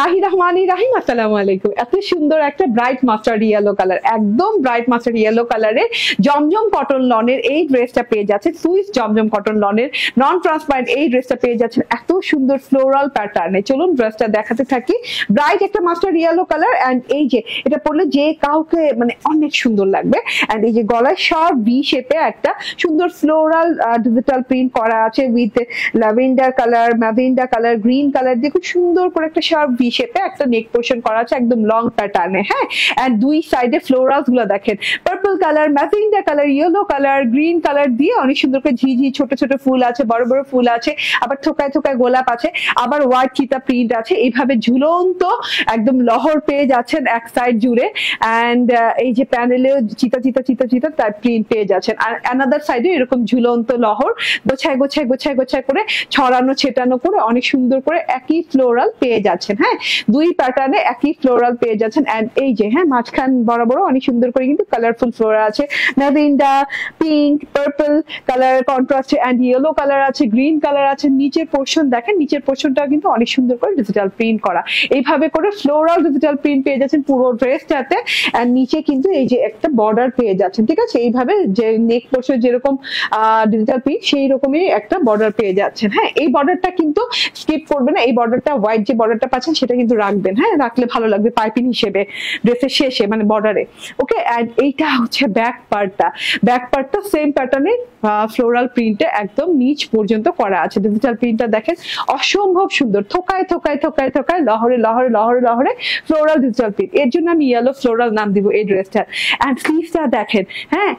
বিসমিল্লাহির রহমানির রহিম। আসসালামু আলাইকুম। এত সুন্দর একটা ব্রাইট মাস্টার্ড ইয়েলো কালার, একদম ব্রাইট মাস্টার্ড ইয়েলো কালারের জমজম কটন লনের এই ড্রেসটা পেয়ে যাচ্ছে। সুইস জমজম কটন লনের নন ট্রান্সপারেন্ট এই ড্রেসটা পেয়ে যাচ্ছেন এত সুন্দর ফ্লোরাল প্যাটার্নে। চলুন ড্রেসটা দেখাতে থাকি। ব্রাইট একটা মাস্টার্ড ইয়েলো কালার, এন্ড এই যে এটা পরলে যে কাউকে মানে অনেক সুন্দর লাগবে। এন্ড এই যে গলায় শার্প ভি শেপে একটা সুন্দর ফ্লোরাল ডিজিটাল প্রিন্ট করা আছে with lavender colour, magenta colour, green colour দিয়ে খুব সুন্দর করে একটা শার্প ভি শেপে একটা নেক পোর্শন করা আছে একদম লং প্যাটার্নে। হ্যাঁ, এন্ড দুই সাইডে ফ্লোরালস গুলো দেখেন, purple colour, magenta colour, yellow colour, green colour দিয়ে অনেক সুন্দর করে ঝিঝি ছোট ছোট ফুল আছে, বড় বড় ফুল আছে, আবার থোকায় থোকায় গোলাপ আছে, আবার হোয়াইট চিতা প্রিন্ট আছে। এইভাবে ঝুলন্ত একদম লহর পেয়ে যাচ্ছেন এক সাইড জুড়ে। এন্ড এই যে প্যানেলেও চিতা চিতা চিতা চিতা টাইপ প্রিন্ট পেয়ে যাচ্ছেন। আর অ্যানাদার সাইডে এরকম ঝুলন্ত লহর গোছায় গোছায় গোছায় গোছায় করে ছড়ানো ছেটানো করে অনেক সুন্দর করে একই ফ্লোরাল পেয়ে যাচ্ছেন। হ্যাঁ, দুই প্যাটার্নে একই ফ্লোরাল পেয়ে যাচ্ছেন। এন্ড এই যে হ্যাঁ মাঝখান বরাবর অনেক সুন্দর করে কিন্তু কালারফুল ফ্লোরাল আছে, ম্যাজেন্ডা, পিঙ্ক, পার্পল কালার কন্ট্রাস্টে, এন্ড ইয়েলো কালার আছে, গ্রিন কালার আছে। নিচের পোর্শন দেখেন, নিচের পোর্শনটা কিন্তু অনেক সুন্দর করে ডিজিটাল প্রিন্ট করা। এইভাবে করে ফ্লোরাল ডিজিটাল প্রিন্ট পেয়ে যাচ্ছেন পুরো ড্রেসটাতে। এন্ড নিচে কিন্তু এই যে একটা বর্ডার পেয়ে যাচ্ছেন, ঠিক আছে? এইভাবে যে নেক পোর্শন যেরকম ডিজিটাল প্রিন্ট সেই রকমই একটা বর্ডার পেয়ে যাচ্ছেন। হ্যাঁ, এই বর্ডারটা কিন্তু স্কিপ করবেন না, এই বর্ডারটা হোয়াইট যে বর্ডারটা পাচ্ছেন সেটা কিন্তু রাখবেন। হ্যাঁ, রাখলে ভালো লাগবে পাইপিং হিসেবে ড্রেসের শেষে মানে বর্ডারে। ওকে, এন্ড এইটা হচ্ছে ব্যাক পার্টটা। ব্যাক পার্টটা সেম প্যাটার্নে ফ্লোরাল প্রিন্টে একদম নিচ পর্যন্ত করা আছে। ডিজিটাল প্রিন্টটা দেখেন অসম্ভব সুন্দর, থোকায় থোকায় থোকায় থোকায় লহরে লহরে লহরে লহরে ফ্লোরাল ডিজিটাল প্রিন্ট। এর জন্য আমি ইয়েলো ফ্লোরাল নাম দিব এই ড্রেসটার। এন্ড স্লিভসটা দেখেন, হ্যাঁ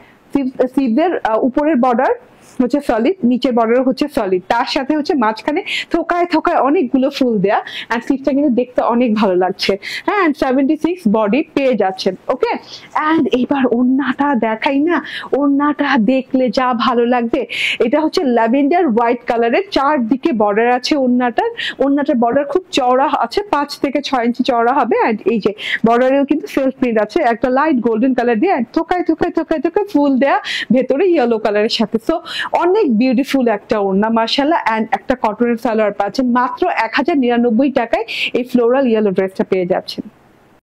স্লিভের উপরের বর্ডার হচ্ছে সলিড, নিচের বর্ডার হচ্ছে সলিড, তার সাথে হচ্ছে মাঝখানে থোকায় থোকায় অনেকগুলো ফুল দেয়া। এন্ড স্লিভটা কিন্তু দেখতে অনেক ভালো লাগছে। হ্যাঁ, এন্ড 76 বডি পেয়ে যাচ্ছেন। ওকে, এন্ড এইবার ওড়নাটা দেখাই না, ওড়নাটা দেখলে যা ভালো লাগবে। এটা হচ্ছে ল্যাভেন্ডার হোয়াইট কালারের, চারদিকে বর্ডার আছে ওড়নাটার। ওড়নাটার বর্ডার খুব চওড়া আছে, 5 থেকে 6 ইঞ্চি চওড়া হবে। এন্ড এই যে বর্ডারেও কিন্তু সেলফ প্রিন্ট আছে একটা লাইট গোল্ডেন কালার দিয়ে, থোকায় থোকায় থোকায় থোকায় ফুল দেয়া ভেতরে ইয়েলো কালারের সাথে। সো অনেক বিউটিফুল একটা ওড়না মাশাআল্লাহ। এন্ড একটা কটনের সালোয়ার পাচ্ছেন মাত্র 1099 টাকায় এই ফ্লোরাল ইয়েলো ড্রেসটা পেয়ে যাচ্ছেন।